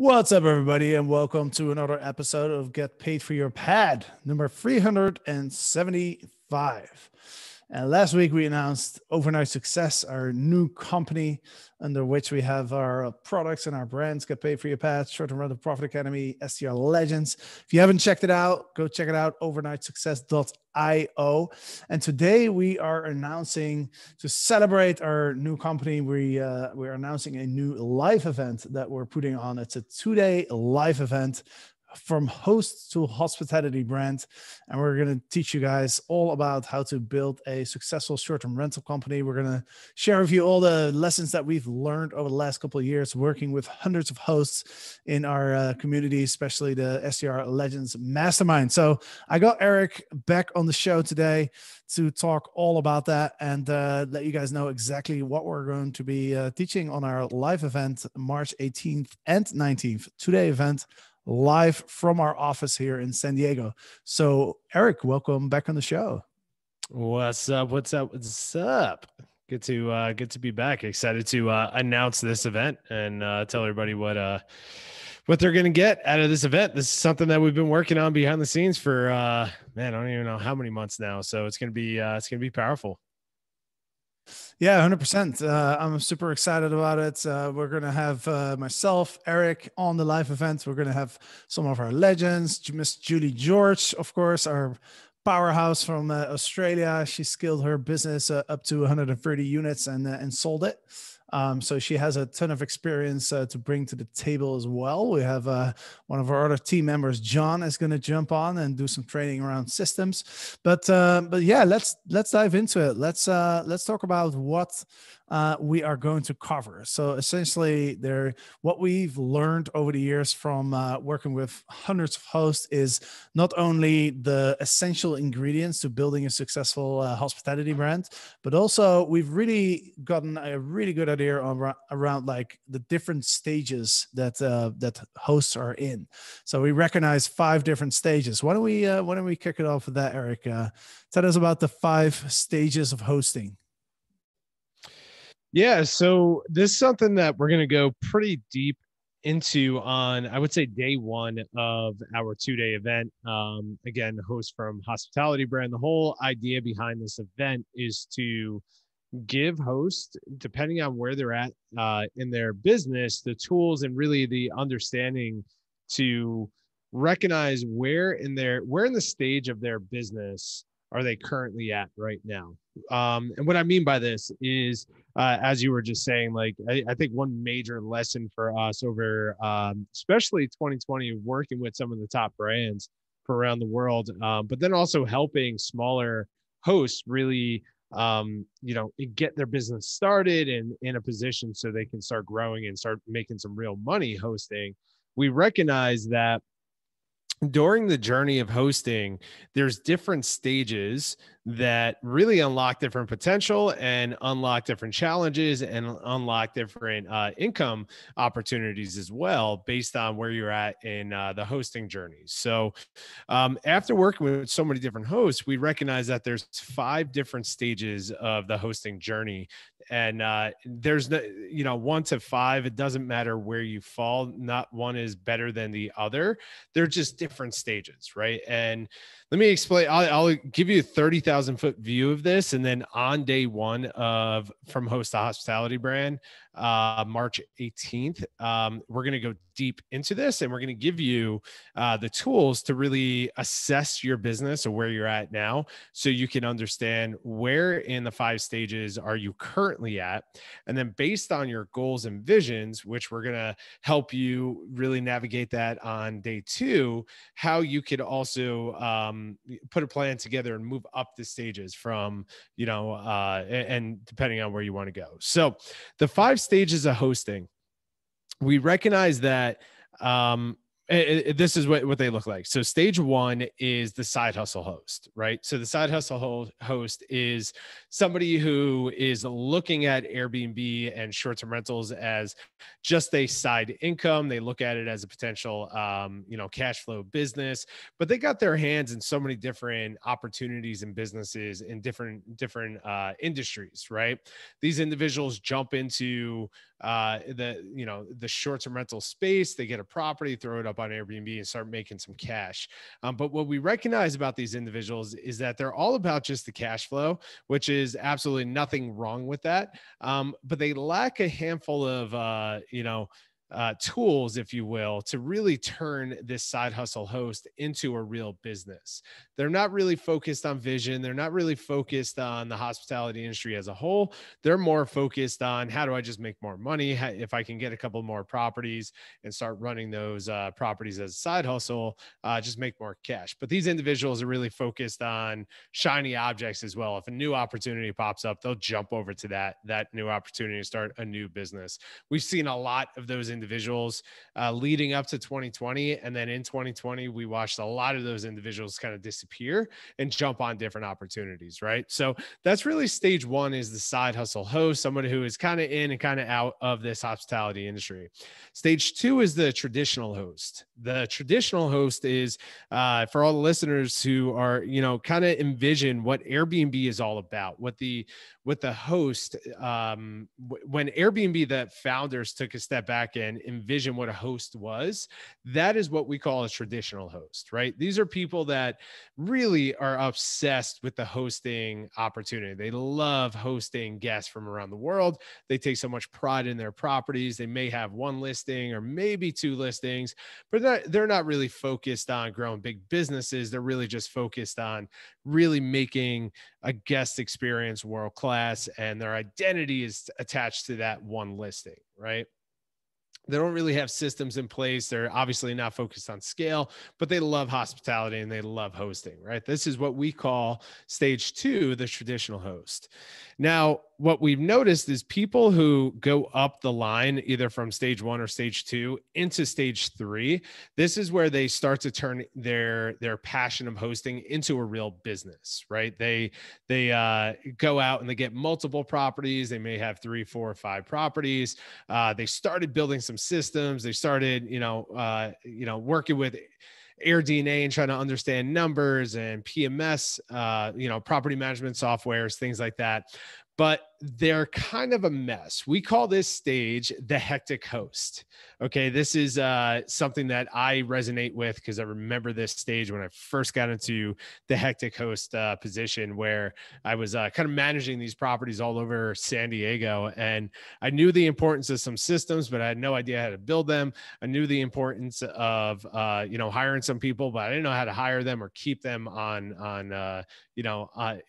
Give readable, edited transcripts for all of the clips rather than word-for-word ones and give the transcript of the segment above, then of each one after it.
What's up, everybody, and welcome to another episode of Get Paid for Your Pad, number 375. And last week we announced Overnight Success, our new company under which we have our products and our brands, Get Paid for Your Pad, Short-Term Rental Profit Academy, STR Legends. If you haven't checked it out, go check it out, overnightsuccess.io. And today we are announcing, to celebrate our new company, we're announcing a new live event that we're putting on. It's a 2-day live event from host to hospitality brand. And we're going to teach you guys all about how to build a successful short-term rental company. We're going to share with you all the lessons that we've learned over the last couple of years working with hundreds of hosts in our community, especially the STR Legends Mastermind. So I got Eric back on the show today to talk all about that and let you guys know exactly what we're going to be teaching on our live event, March 18th and 19th, 2-day event, live from our office here in San Diego. So Eric, welcome back on the show. What's up? What's up? What's up? Good to be back. Excited to announce this event and tell everybody what they're going to get out of this event. This is something that we've been working on behind the scenes for man, I don't even know how many months now. So it's going to be powerful. Yeah, 100%. I'm super excited about it. We're going to have myself, Eric, on the live event. We're going to have some of our legends, Miss Julie George, of course, our powerhouse from Australia. She scaled her business up to 130 units and sold it. So she has a ton of experience to bring to the table as well. We have one of our other team members, John, is going to jump on and do some training around systems. But yeah, let's dive into it. Let's talk about what we are going to cover. So essentially, what we've learned over the years from working with hundreds of hosts is not only the essential ingredients to building a successful hospitality brand, but also we've really gotten a really good idea around like the different stages that hosts are in. So we recognize 5 different stages. Why don't we kick it off with that, Eric? Tell us about the 5 stages of hosting. Yeah, so this is something that we're going to go pretty deep into on, I would say, day 1 of our 2-day event. Again, host from hospitality brand. The whole idea behind this event is to give hosts, depending on where they're at in their business, the tools and really the understanding to recognize where in the stage of their business are they currently at right now. And what I mean by this is, as you were just saying, like, I think one major lesson for us over, especially 2020, working with some of the top brands for around the world, but then also helping smaller hosts really, get their business started and in a position so they can start growing and start making some real money hosting. We recognize that during the journey of hosting, there's different stages that really unlock different potential and unlock different challenges and unlock different income opportunities as well, based on where you're at in the hosting journey. So after working with so many different hosts, we recognize that there's 5 different stages of the hosting journey. And there's 1 to 5, it doesn't matter where you fall. Not one is better than the other. They're just different stages, right? And let me explain. I'll give you a 30,000 foot view of this. And then on day 1 of From Host to Hospitality Brand, March 18th, we're going to go deep into this, and we're going to give you the tools to really assess your business or where you're at now, so you can understand where in the 5 stages are you currently at. And then based on your goals and visions, which we're going to help you really navigate that on day 2, how you could also put a plan together and move up the stages from, and depending on where you want to go. So the 5 stages of hosting, we recognize that This is what they look like. So stage one is the side hustle host, right? So the side hustle host is somebody who is looking at Airbnb and short-term rentals as just a side income. They look at it as a potential, cash flow business, but they got their hands in so many different opportunities and businesses in different industries, right? These individuals jump into the short-term rental space. They get a property, throw it up on Airbnb, and start making some cash. But what we recognize about these individuals is that they're all about just the cash flow, which is absolutely nothing wrong with that. But they lack a handful of tools, if you will, to really turn this side hustle host into a real business. They're not really focused on vision. They're not really focused on the hospitality industry as a whole. They're more focused on how do I just make more money? If I can get a couple more properties and start running those properties as a side hustle, just make more cash. But these individuals are really focused on shiny objects as well. If a new opportunity pops up, they'll jump over to that new opportunity and start a new business. We've seen a lot of those individuals leading up to 2020. And then in 2020, we watched a lot of those individuals kind of disappear and jump on different opportunities, right? So that's really stage one, is the side hustle host, someone who is kind of in and kind of out of this hospitality industry. Stage two is the traditional host. The traditional host is for all the listeners who are, kind of envision what Airbnb is all about, what the host, when Airbnb, the founders took a step back and envisioned what a host was, that is what we call a traditional host, right? These are people that really are obsessed with the hosting opportunity. They love hosting guests from around the world. They take so much pride in their properties. They may have one listing or maybe two listings, but they're not really focused on growing big businesses. They're really just focused on really making a guest experience world class, and their identity is attached to that one listing, right? They don't really have systems in place. They're obviously not focused on scale, but they love hospitality and they love hosting, right? This is what we call stage two, the traditional host. Now, what we've noticed is people who go up the line, either from stage one or stage two into stage three, this is where they start to turn their passion of hosting into a real business, right? They go out and they get multiple properties. They may have 3, 4, 5 properties. They started building some systems. They started, working with AirDNA and trying to understand numbers and PMS, property management softwares, things like that. But they're kind of a mess. We call this stage the hectic host. Okay. This is something that I resonate with because I remember this stage when I first got into the hectic host position, where I was kind of managing these properties all over San Diego. And I knew the importance of some systems, but I had no idea how to build them. I knew the importance of, hiring some people, but I didn't know how to hire them or keep them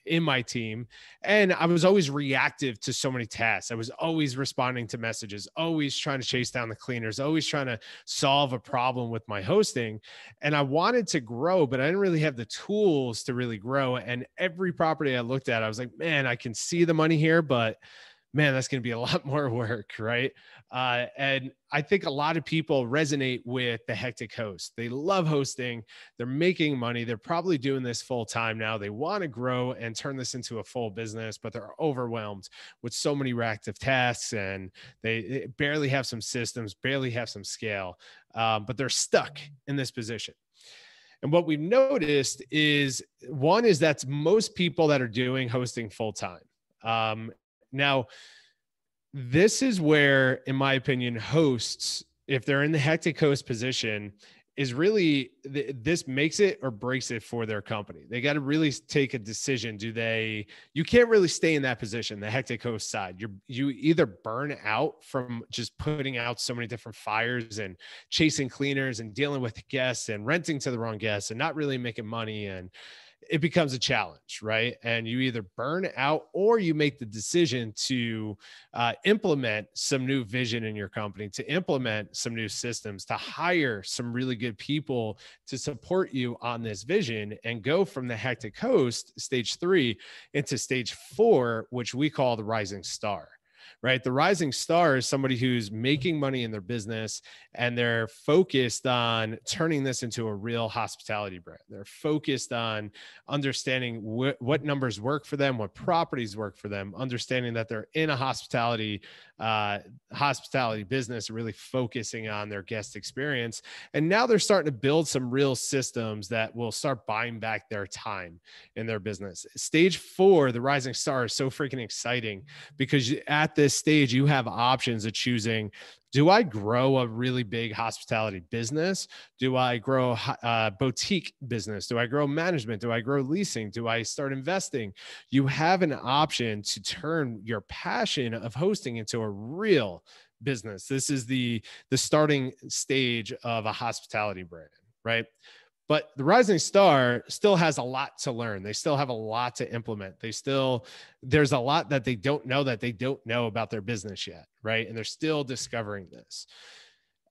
in my team. And I was always reactive to so many tasks. I was always responding to messages, always trying to chase down the cleaners, always trying to solve a problem with my hosting. And I wanted to grow, but I didn't really have the tools to really grow. And every property I looked at, I was like, man, I can see the money here, but man, that's going to be a lot more work, right? And I think a lot of people resonate with the hectic host. They love hosting. They're making money. They're probably doing this full time now. They want to grow and turn this into a full business, but they're overwhelmed with so many reactive tasks, and they barely have some systems, barely have some scale, but they're stuck in this position. And what we've noticed is, one is that's most people that are doing hosting full time. Now, this is where, in my opinion, hosts, if they're in the hectic host position, is really, this makes it or breaks it for their company. They got to really take a decision. You can't really stay in that position, the hectic host side. You either burn out from just putting out so many different fires and chasing cleaners and dealing with guests and renting to the wrong guests and not really making money, and it becomes a challenge, right? And you either burn out or you make the decision to implement some new vision in your company, to implement some new systems, to hire some really good people to support you on this vision, and go from the hectic host, stage 3, into stage 4, which we call the rising star. right? The rising star is somebody who's making money in their business and they're focused on turning this into a real hospitality brand. They're focused on understanding what numbers work for them, what properties work for them, understanding that they're in a hospitality business, really focusing on their guest experience. And now they're starting to build some real systems that will start buying back their time in their business. Stage 4, the rising star, is so freaking exciting because at this stage, you have options of choosing, do I grow a really big hospitality business? Do I grow a boutique business? Do I grow management? Do I grow leasing? Do I start investing? You have an option to turn your passion of hosting into a real business. This is the starting stage of a hospitality brand, right? But the rising star still has a lot to learn. They still have a lot to implement. There's a lot that they don't know about their business yet, right? And they're still discovering this.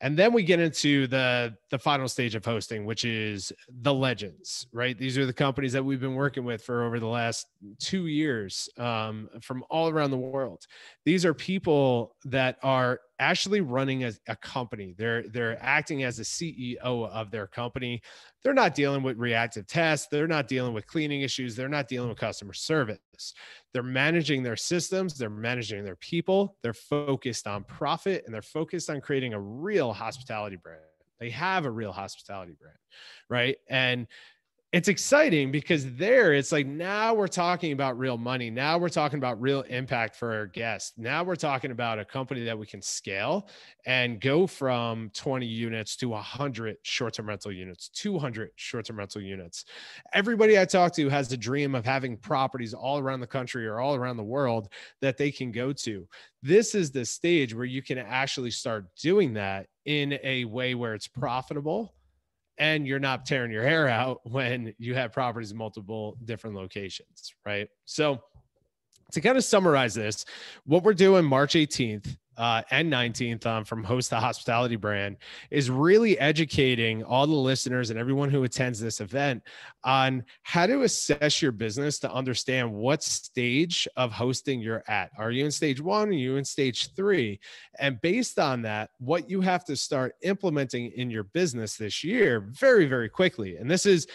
And then we get into the final stage of hosting, which is the legends, right? These are the companies that we've been working with for over the last 2 years, from all around the world. These are people that are actually running as a company. They're acting as a CEO of their company. They're not dealing with reactive tests. They're not dealing with cleaning issues. They're not dealing with customer service. They're managing their systems. They're managing their people. They're focused on profit, and they're focused on creating a real hospitality brand. They have a real hospitality brand, right? And it's exciting because it's like, now we're talking about real money. Now we're talking about real impact for our guests. Now we're talking about a company that we can scale and go from 20 units to 100 short-term rental units, 200 short-term rental units. Everybody I talk to has a dream of having properties all around the country or all around the world that they can go to. This is the stage where you can actually start doing that in a way where it's profitable, and you're not tearing your hair out when you have properties in multiple different locations, right? So to kind of summarize this, what we're doing March 18th and 19th from Host the Hospitality Brand is really educating all the listeners and everyone who attends this event on how to assess your business to understand what stage of hosting you're at. Are you in stage 1? Are you in stage 3? And based on that, what you have to start implementing in your business this year very, very quickly. And this is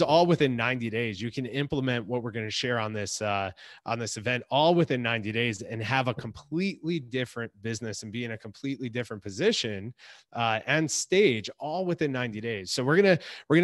all within 90 days. You can implement what we're going to share on this event all within 90 days and have a completely different business and be in a completely different position and stage all within 90 days. So we're gonna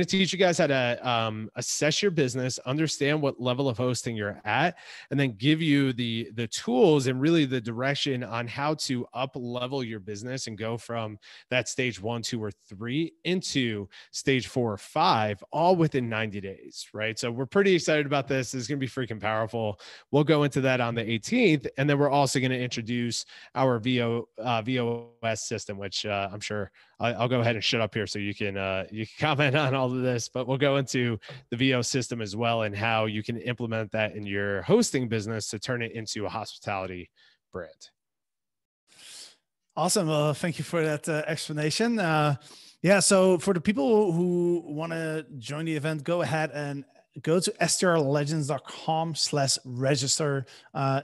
teach you guys how to assess your business, understand what level of hosting you're at, and then give you the tools and really the direction on how to up level your business and go from that stage 1, 2, or 3 into stage 4 or 5, all within 90 days, right? So we're pretty excited about this. It's gonna be freaking powerful. We'll go into that on the 18th, and then we're also going to introduce our VOS system, which I'm sure I'll go ahead and shut up here so you can comment on all of this. But we'll go into the VO system as well and how you can implement that in your hosting business to turn it into a hospitality brand. Awesome. Thank you for that explanation. Yeah, so for the people who want to join the event, go ahead and go to strlegends.com/register.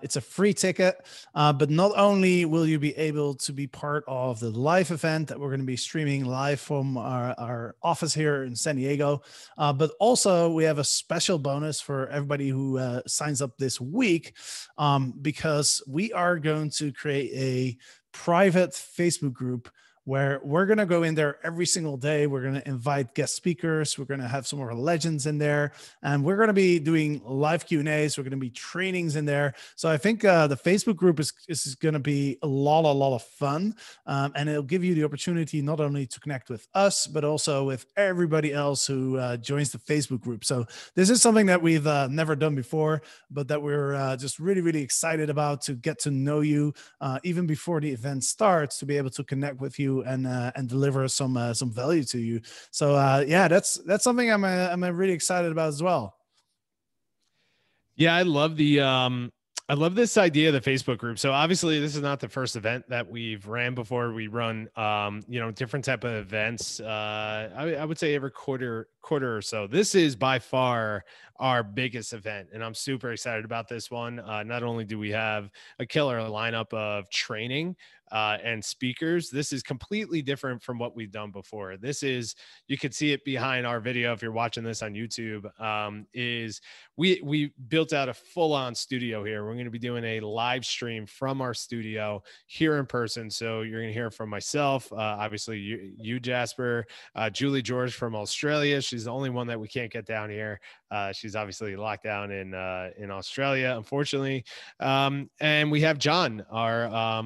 It's a free ticket, but not only will you be able to be part of the live event that we're going to be streaming live from our office here in San Diego, but also we have a special bonus for everybody who signs up this week, because we are going to create a private Facebook group where we're going to go in there every single day. We're going to invite guest speakers. We're going to have some of our legends in there, and we're going to be doing live Q&As. We're going to be trainings in there. So I think the Facebook group is going to be a lot of fun. And it'll give you the opportunity not only to connect with us, but also with everybody else who joins the Facebook group. So this is something that we've never done before, but that we're just really, really excited about, to get to know you even before the event starts, to be able to connect with you and deliver some value to you. So yeah, that's something I'm really excited about as well. Yeah, I love this idea of the Facebook group. So obviously this is not the first event that we've ran before. We run different type of events. I would say every quarter quarter or so. This is by far our biggest event, and I'm super excited about this one. Not only do we have a killer lineup of training and speakers, this is completely different from what we've done before. This is, you can see it behind our video if you're watching this on YouTube, is we built out a full-on studio here. We're going to be doing a live stream from our studio here in person. So you're going to hear from myself, obviously you Jasper, Julie George from Australia. She's the only one that we can't get down here. She's obviously locked down in Australia, unfortunately. And we have John, our,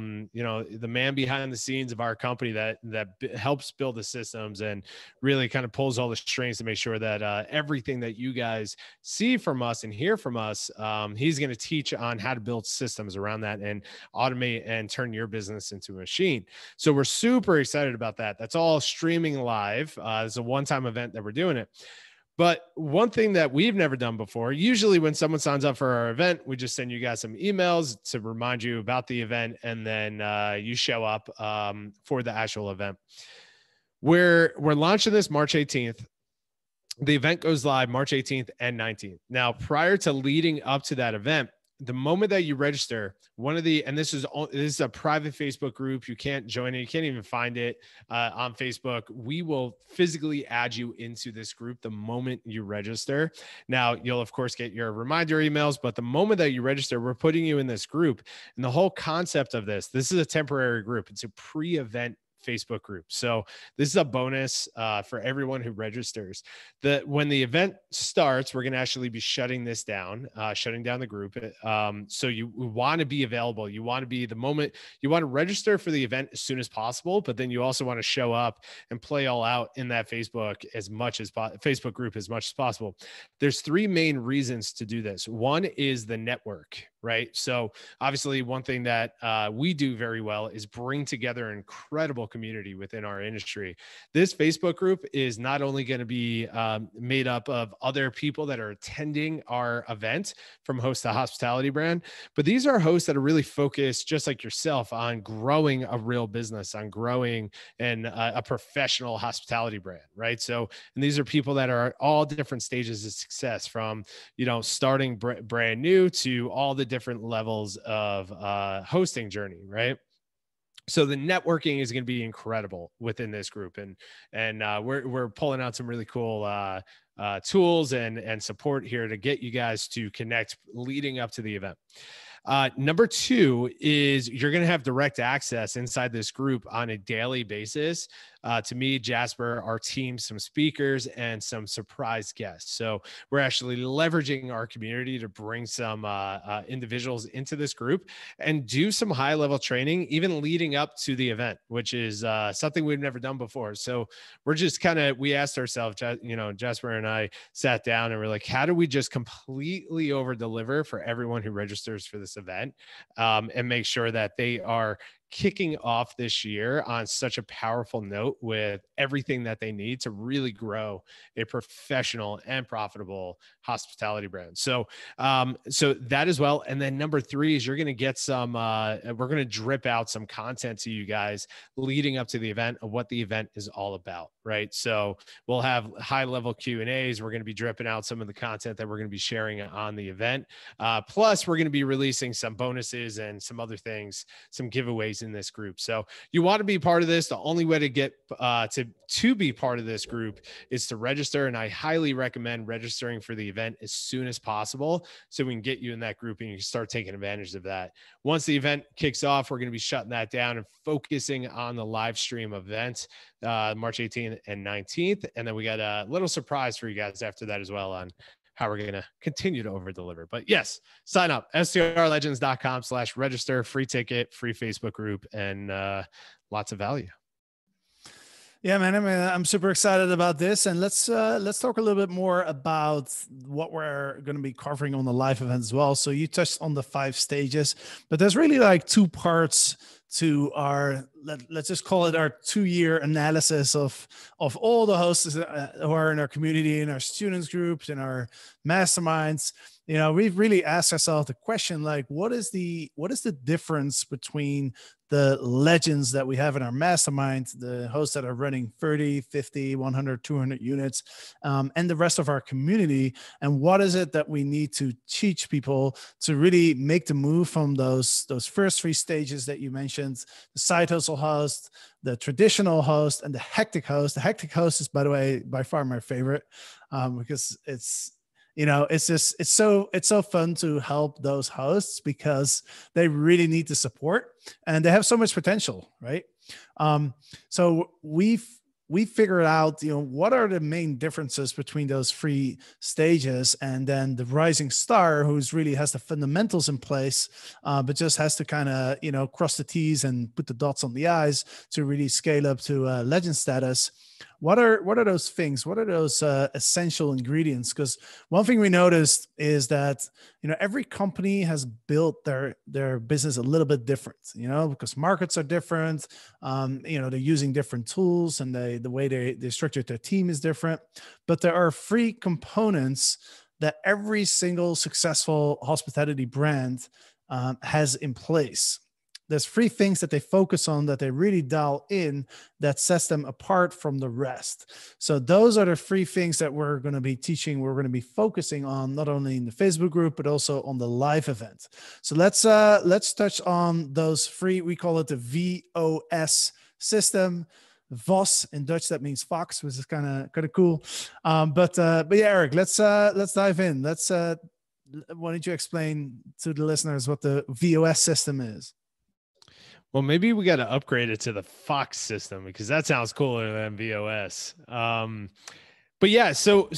the man behind the scenes of our company that helps build the systems and really kind of pulls all the strings to make sure that everything that you guys see from us and hear from us, he's going to teach on how to build systems around that and automate and turn your business into a machine. So we're super excited about that. That's all streaming live. It's a one-time event that we're doing it. But one thing that we've never done before, usually when someone signs up for our event, we just send you guys some emails to remind you about the event, and then you show up for the actual event. We're launching this March 18th. The event goes live March 18th and 19th. Now, prior to leading up to that event, the moment that you register, this is a private Facebook group. You can't join it. You can't even find it on Facebook. We will physically add you into this group the moment you register. Now, you'll of course get your reminder emails, but the moment that you register, we're putting you in this group. And the whole concept of this is a temporary group. It's a pre-event Facebook group. So this is a bonus for everyone who registers. When the event starts, we're going to actually be shutting this down, shutting down the group. So you want to be available. You want to be the moment you want to register for the event as soon as possible, but then you also want to show up and play all out in that Facebook Facebook group as much as possible. There's three main reasons to do this. One is the network, right? So obviously one thing that we do very well is bring together an incredible community within our industry. This Facebook group is not only going to be made up of other people that are attending our event from host to hospitality brand, but these are hosts that are really focused, just like yourself, on growing a real business, on growing a professional hospitality brand, right? So, and these are people that are at all different stages of success, from, starting brand new to all the different levels of hosting journey, right? So the networking is going to be incredible within this group, and we're pulling out some really cool tools and support here to get you guys to connect leading up to the event. Number two is you're going to have direct access inside this group on a daily basis to me, Jasper, our team, some speakers, and some surprise guests. So we're actually leveraging our community to bring some individuals into this group and do some high-level training, even leading up to the event, which is something we've never done before. So we're just we asked ourselves, Jasper and I sat down and we're like, how do we just completely over deliver for everyone who registers for this event, and make sure that they are kicking off this year on such a powerful note with everything that they need to really grow a professional and profitable hospitality brand. So that as well. And then number three is you're going to get some, we're going to drip out some content to you guys leading up to the event of what the event is all about, right? So we'll have high level Q&As. We're going to be dripping out some of the content that we're going to be sharing on the event. Plus we're going to be releasing some bonuses and some other things, some giveaways in this group. So you want to be part of this. The only way to get to be part of this group is to register. And I highly recommend registering for the event as soon as possible so we can get you in that group and you can start taking advantage of that. Once the event kicks off, we're going to be shutting that down and focusing on the live stream event, March 18th and 19th. And then we got a little surprise for you guys after that as well on how we're going to continue to over deliver. But yes, sign up, strlegends.com/register, free ticket, free Facebook group, and lots of value. Yeah, man. I mean, I'm super excited about this, and let's talk a little bit more about what we're going to be covering on the live event as well. So you touched on the 5 stages, but there's really like 2 parts to our, let's just call it our 2-year analysis of all the hosts who are in our community, in our students groups, in our masterminds. We've really asked ourselves the question, like, what is the difference between the legends that we have in our mastermind, the hosts that are running 30, 50, 100, 200 units, and the rest of our community. And what is it that we need to teach people to really make the move from those first three stages that you mentioned, the side hustle host, the traditional host, and the hectic host. The hectic host is, by the way, by far my favorite, because it's, it's so fun to help those hosts because they really need the support and they have so much potential, right? So we figured out, what are the main differences between those three stages, and then the rising star, who's really has the fundamentals in place, but just has to kind of, cross the T's and put the dots on the I's to really scale up to legend status. What are those things? What are those essential ingredients? Because one thing we noticed is that, every company has built their business a little bit different, because markets are different. They're using different tools, and the way they structure their team is different. But there are three components that every single successful hospitality brand has in place. There's three things that they focus on, that they really dial in, that sets them apart from the rest. So those are the three things that we're going to be teaching. We're going to be focusing on not only in the Facebook group, but also on the live event. So let's touch on those three. We call it the VOS system. VOS in Dutch, that means Fox, which is kind of cool. But yeah, Eric, let's dive in. Why don't you explain to the listeners what the VOS system is? Well, maybe we got to upgrade it to the Fox system, because that sounds cooler than VOS. But yeah, so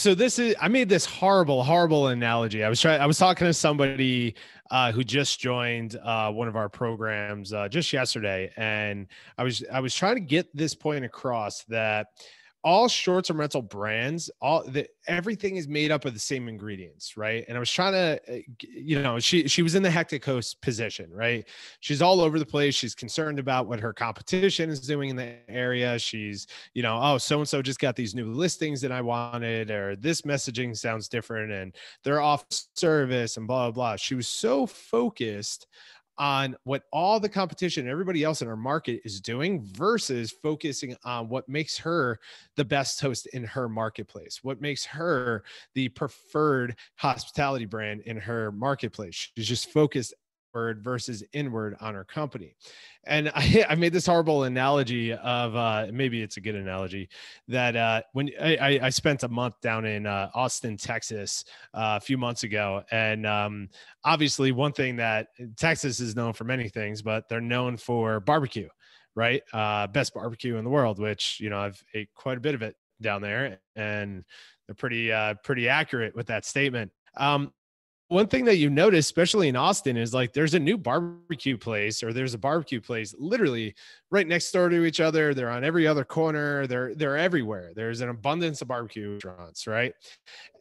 I made this horrible analogy. I was talking to somebody who just joined one of our programs just yesterday, and I was trying to get this point across, that all short-term rental brands, everything is made up of the same ingredients, right? And I was trying to, she was in the hectic host position, right? She's all over the place. She's concerned about what her competition is doing in the area. She's, oh, so-and-so just got these new listings that I wanted, or this messaging sounds different, and they're off service and blah, blah, blah. She was so focused on what all the competition and everybody else in our market is doing, versus focusing on what makes her the best host in her marketplace, what makes her the preferred hospitality brand in her marketplace. She's just focused outward versus inward on her company. And I made this horrible analogy of, maybe it's a good analogy, that when I spent a month down in Austin, Texas, a few months ago. And obviously one thing that Texas is known for many things, but they're known for barbecue, right? Best barbecue in the world, which, I've ate quite a bit of it down there, and they're pretty accurate with that statement. One thing that you notice, especially in Austin, is like there's a new barbecue place, or there's a barbecue place literally right next door to each other. They're on every other corner. They're everywhere. There's an abundance of barbecue restaurants, right?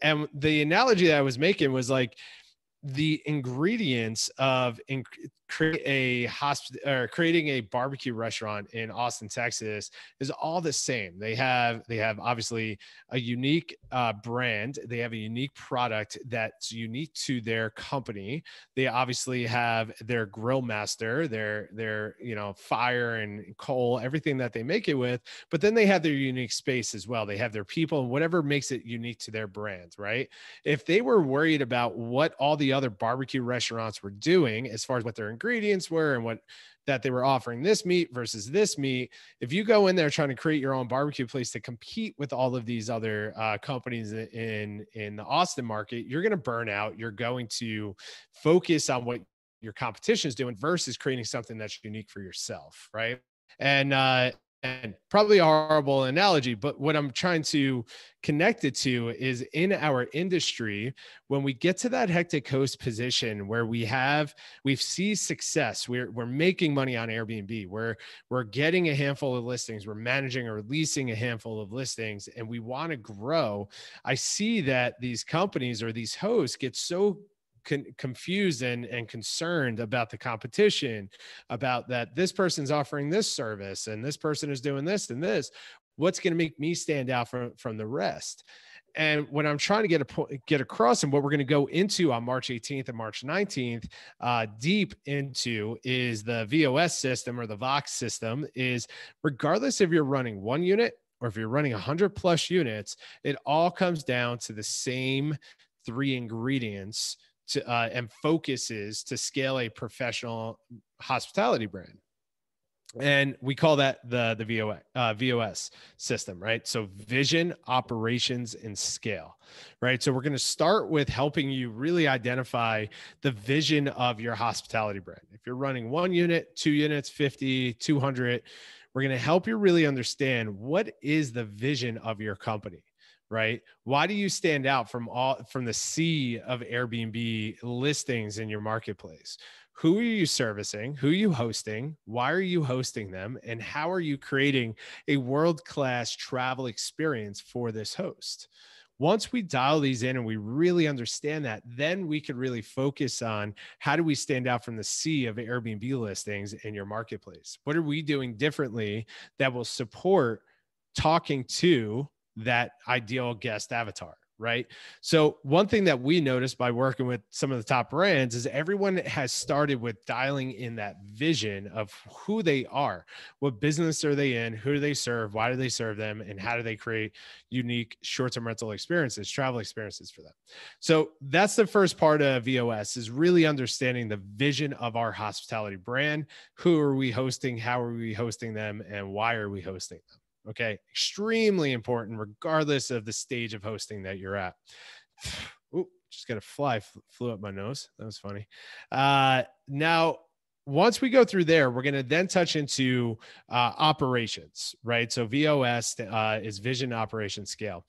And the analogy that I was making was like the ingredients of creating a barbecue restaurant in Austin, Texas is all the same. They have obviously a unique brand. They have a unique product that's unique to their company. They obviously have their grill master, their fire and coal, everything that they make it with, but then they have their unique space as well. They have their people and whatever makes it unique to their brand, right? If they were worried about what all the other barbecue restaurants were doing as far as what their ingredients were and what that they were offering this meat versus this meat, if you go in there trying to create your own barbecue place to compete with all of these other companies in the Austin market, you're going to burn out. You're going to focus on what your competition is doing versus creating something that's unique for yourself, right? And probably a horrible analogy, but what I'm trying to connect it to is in our industry, when we get to that hectic host position where we see success, we're making money on Airbnb, we're getting a handful of listings, we're managing or leasing a handful of listings, and we want to grow. I see that these companies or these hosts get so confused and concerned about the competition, about that this person's offering this service and this person is doing this and this. What's going to make me stand out from the rest? And what I'm trying to get across, and what we're going to go into on March 18th and March 19th, deep into, is the VOS system, or the Vox system. Is regardless if you're running one unit or if you're running 100 plus units, it all comes down to the same three ingredients and focuses to scale a professional hospitality brand. And we call that the VOS system, right? So vision, operations, and scale, right? So we're going to start with helping you really identify the vision of your hospitality brand. If you're running one unit, two units, 50, 200, we're going to help you really understand what is the vision of your company, right? Why do you stand out from the sea of Airbnb listings in your marketplace? Who are you servicing? Who are you hosting? Why are you hosting them? And how are you creating a world-class travel experience for this host? Once we dial these in and we really understand that, then we could really focus on how do we stand out from the sea of Airbnb listings in your marketplace? What are we doing differently that will support talking to that ideal guest avatar, right? So one thing that we noticed by working with some of the top brands is everyone has started with dialing in that vision of who they are, what business are they in, who do they serve, why do they serve them, and how do they create unique short-term rental experiences, travel experiences for them. So that's the first part of VOS, is really understanding the vision of our hospitality brand. Who are we hosting? How are we hosting them? And why are we hosting them? Okay. Extremely important, regardless of the stage of hosting that you're at. Ooh, just got a fly flew up my nose. That was funny. Now, once we go through there, we're going to then touch into operations, right? So VOS is vision, operation, scale.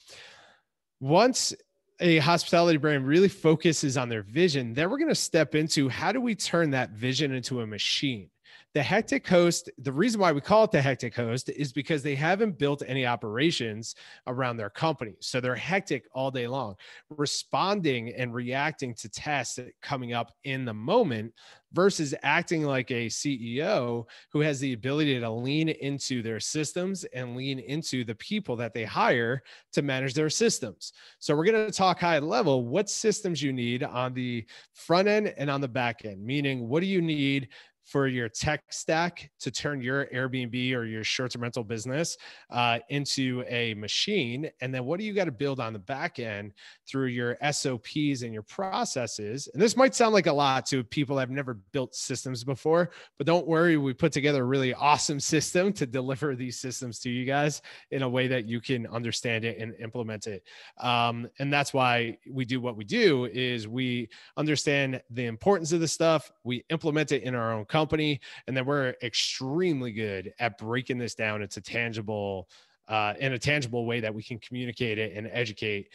Once a hospitality brand really focuses on their vision, then we're going to step into how do we turn that vision into a machine. The hectic host, the reason why we call it the hectic host is because they haven't built any operations around their company. So they're hectic all day long, responding and reacting to tasks that coming up in the moment, versus acting like a CEO who has the ability to lean into their systems and lean into the people that they hire to manage their systems. So we're going to talk high level, what systems you need on the front end and on the back end, meaning what do you need for your tech stack to turn your Airbnb or your short-term rental business into a machine? And then what do you got to build on the back end through your SOPs and your processes? And this might sound like a lot to people that have never built systems before, but don't worry, we put together a really awesome system to deliver these systems to you guys in a way that you can understand it and implement it. And that's why we do what we do, is we understand the importance of the stuff, we implement it in our own company, and then we're extremely good at breaking this down into tangible in a tangible way that we can communicate it and educate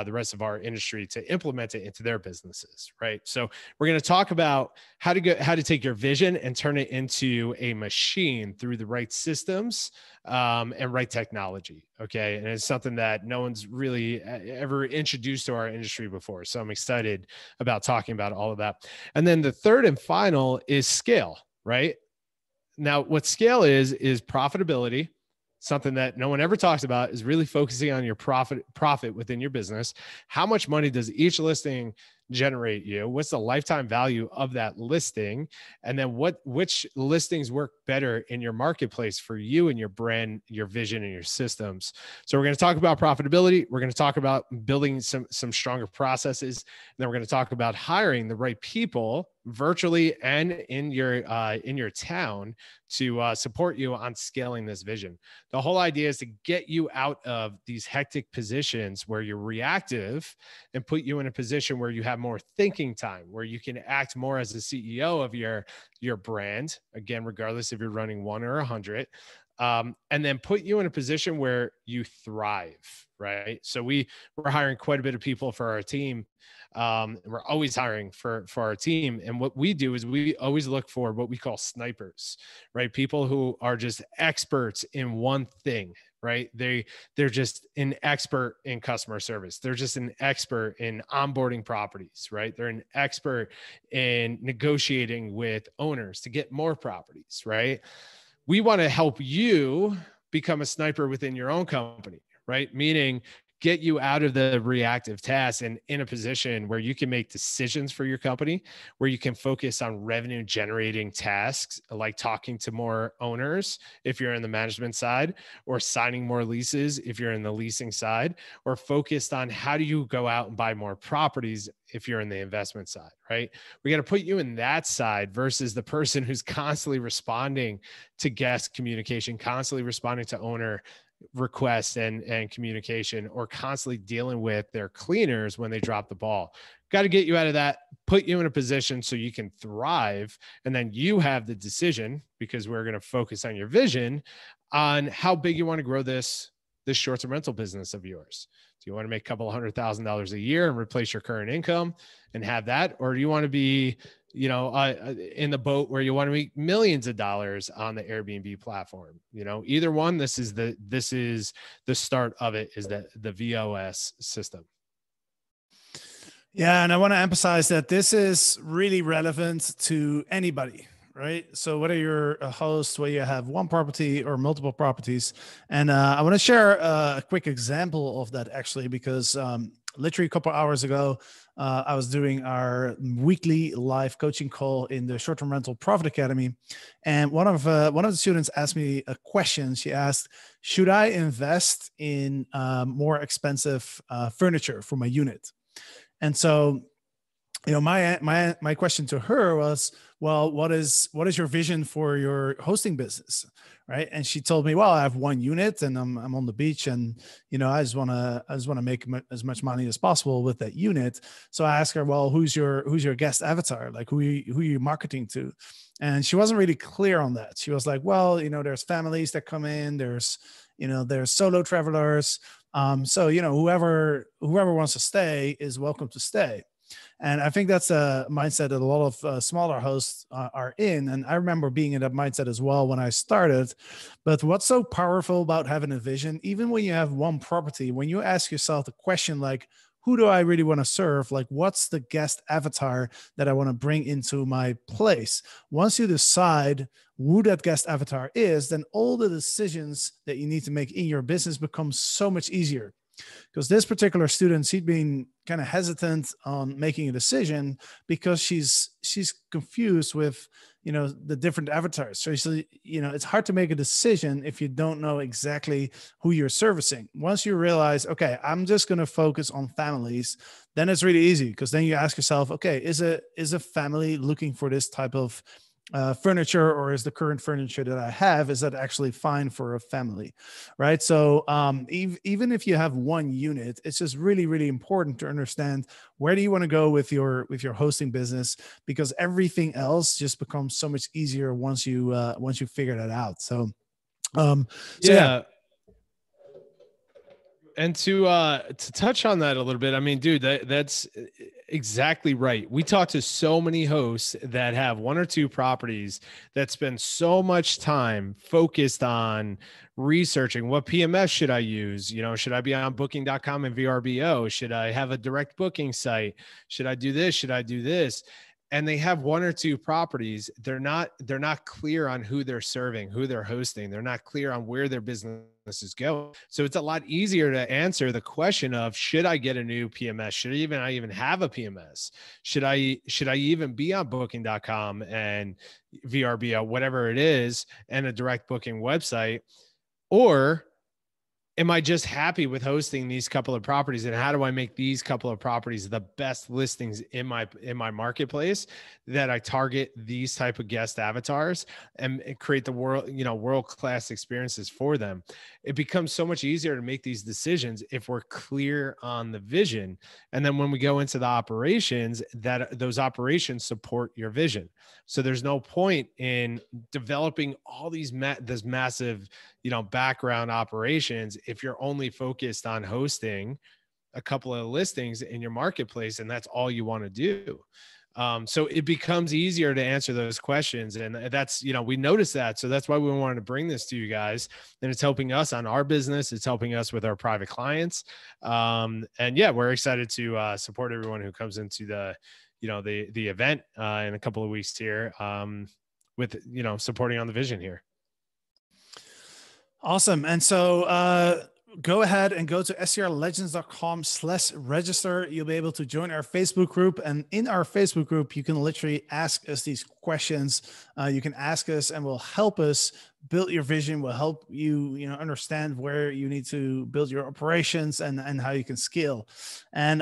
the rest of our industry to implement it into their businesses, right? So we're going to talk about how to take your vision and turn it into a machine through the right systems and right technology, okay? And it's something that no one's really ever introduced to our industry before. So I'm excited about talking about all of that. And then the third and final is scale, right? Now, what scale is profitability. Something that no one ever talks about is really focusing on your profit within your business. How much money does each listing generate you? What's the lifetime value of that listing? And then which listings work better in your marketplace for you and your brand, your vision, and your systems? So we're going to talk about profitability. We're going to talk about building some stronger processes. And then we're going to talk about hiring the right people virtually and in your town to support you on scaling this vision. The whole idea is to get you out of these hectic positions where you're reactive and put you in a position where you have more thinking time, where you can act more as the CEO of your brand, again, regardless if you're running 1 or 100, and then put you in a position where you thrive, right? So we're hiring quite a bit of people for our team. We're always hiring for our team. And what we do is we always look for what we call snipers, right? People who are just experts in one thing, right? They're just an expert in customer service. They're just an expert in onboarding properties, right? They're an expert in negotiating with owners to get more properties, right? We want to help you become a sniper within your own company, right? Meaning get you out of the reactive tasks and in a position where you can make decisions for your company, where you can focus on revenue generating tasks, like talking to more owners if you're in the management side, or signing more leases if you're in the leasing side, or focused on how do you go out and buy more properties if you're in the investment side, right? We got to put you in that side versus the person who's constantly responding to guest communication, constantly responding to owner requests and communication, or constantly dealing with their cleaners when they drop the ball. Got to get you out of that, put you in a position so you can thrive. And then you have the decision, because we're going to focus on your vision, on how big you want to grow this short-term rental business of yours. Do you want to make a couple $100,000 a year and replace your current income and have that? Or do you want to be, in the boat where you want to make millions of dollars on the Airbnb platform? Either one, this is the start of it, is the VOS system. Yeah. And I want to emphasize that this is really relevant to anybody, right? So whether you're a host where you have one property or multiple properties, and I want to share a quick example of that, actually, because literally a couple hours ago, I was doing our weekly live coaching call in the Short-Term Rental Profit Academy, and one of the students asked me a question. She asked, "Should I invest in more expensive furniture for my unit?" And so, my question to her was, well, what is your vision for your hosting business, right? And she told me, well, I have one unit and I'm on the beach, and I just want to make as much money as possible with that unit. So I asked her, well, who's your guest avatar? Like, who are you marketing to? And she wasn't really clear on that. She was like, well, there's families that come in, there's solo travelers. So whoever wants to stay is welcome to stay. And I think that's a mindset that a lot of smaller hosts are in. And I remember being in that mindset as well when I started. But what's so powerful about having a vision, even when you have one property, when you ask yourself the question, like, who do I really want to serve? Like, what's the guest avatar that I want to bring into my place? Once you decide who that guest avatar is, then all the decisions that you need to make in your business become so much easier. Because this particular student, she'd been kind of hesitant on making a decision because she's confused with, the different avatars. So, it's hard to make a decision if you don't know exactly who you're servicing. Once you realize, okay, I'm just going to focus on families, then it's really easy, because then you ask yourself, okay, is a family looking for this type of furniture, or is the current furniture that I have, is that actually fine for a family, right? So even if you have one unit, it's just really, really important to understand where do you want to go with your hosting business, because everything else just becomes so much easier once you figure that out. So yeah. And to touch on that a little bit, I mean, dude, that's exactly right. We talk to so many hosts that have one or two properties that spend so much time focused on researching what PMS should I use? Should I be on booking.com and VRBO? Should I have a direct booking site? Should I do this? Should I do this? And they have one or two properties. They're not clear on who they're serving, who they're hosting. They're not clear on where their business is going. So it's a lot easier to answer the question of, should I get a new PMS? Should I even have a PMS? Should I even be on booking.com and VRBO, whatever it is, and a direct booking website? Or am I just happy with hosting these couple of properties? And how do I make these couple of properties the best listings in my marketplace, that I target these type of guest avatars and create the world-class experiences for them? It becomes so much easier to make these decisions if we're clear on the vision. And then when we go into the operations, that those operations support your vision. So there's no point in developing all these this massive, background operations if you're only focused on hosting a couple of listings in your marketplace and that's all you want to do. So it becomes easier to answer those questions. And that's, we noticed that. So that's why we wanted to bring this to you guys. And it's helping us on our business. It's helping us with our private clients. And yeah, we're excited to support everyone who comes into the event in a couple of weeks here with, supporting on the vision here. Awesome. And so go ahead and go to strlegends.com/register. You'll be able to join our Facebook group. And in our Facebook group, you can literally ask us these questions. You can ask us and we'll help us build your vision. We'll help you, understand where you need to build your operations and how you can scale. And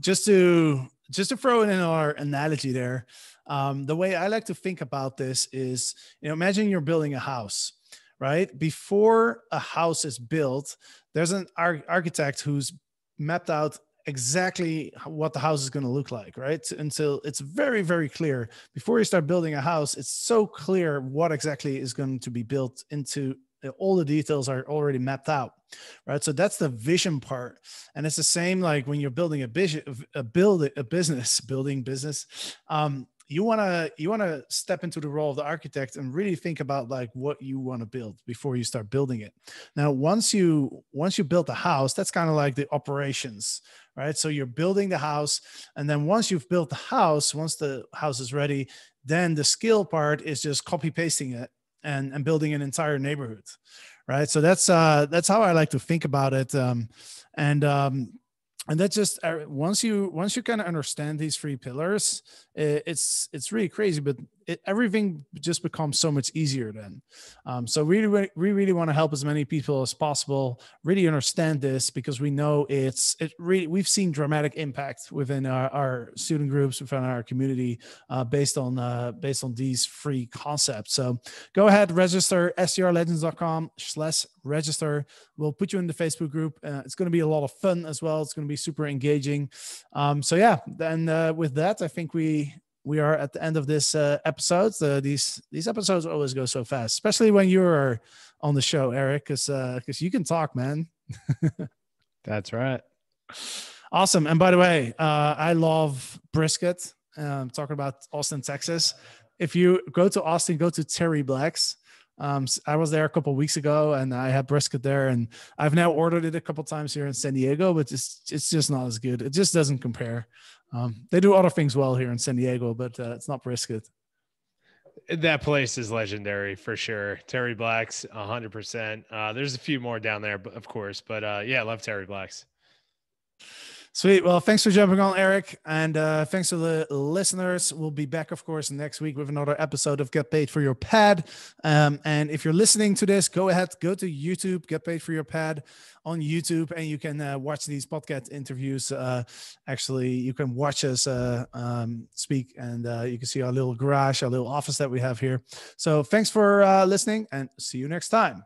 just to throw in our analogy there, the way I like to think about this is, imagine you're building a house, right? Before a house is built, there's an architect who's mapped out exactly what the house is going to look like, right? Until it's very, very clear. Before you start building a house, it's so clear what exactly is going to be built into. All the details are already mapped out, right? So that's the vision part. And it's the same like when you're building business. You want to step into the role of the architect and really think about like what you want to build before you start building it. Now, once you build the house, that's kind of like the operations, right? So you're building the house, and then once you've built the house, once the house is ready, then the skill part is just copy pasting it and building an entire neighborhood, right? So that's how I like to think about it. And that's just once you kind of understand these three pillars, it's really crazy, but everything just becomes so much easier then. So we really want to help as many people as possible really understand this, because we know we've seen dramatic impact within our student groups, within our community, based on these three concepts. So go ahead, register strlegends.com/register. We'll put you in the Facebook group. It's going to be a lot of fun as well. It's going to be super engaging. So yeah, then with that, I think we are at the end of this episode. These episodes always go so fast, especially when you're on the show, Eric, because you can talk, man. That's right. Awesome. And by the way, I love brisket. Talking about Austin, Texas. If you go to Austin, go to Terry Black's. I was there a couple of weeks ago and I had brisket there, and I've now ordered it a couple of times here in San Diego, but it's just not as good. It just doesn't compare. They do other things well here in San Diego, but it's not brisket. That place is legendary for sure. Terry Black's 100%. There's a few more down there, of course, but yeah, I love Terry Black's. Sweet. Well, thanks for jumping on, Eric. And thanks to the listeners. We'll be back, of course, next week with another episode of Get Paid for Your Pad. And if you're listening to this, go ahead, go to YouTube, Get Paid for Your Pad on YouTube, and you can watch these podcast interviews. Actually, you can watch us speak, and you can see our little garage, our little office that we have here. So thanks for listening, and see you next time.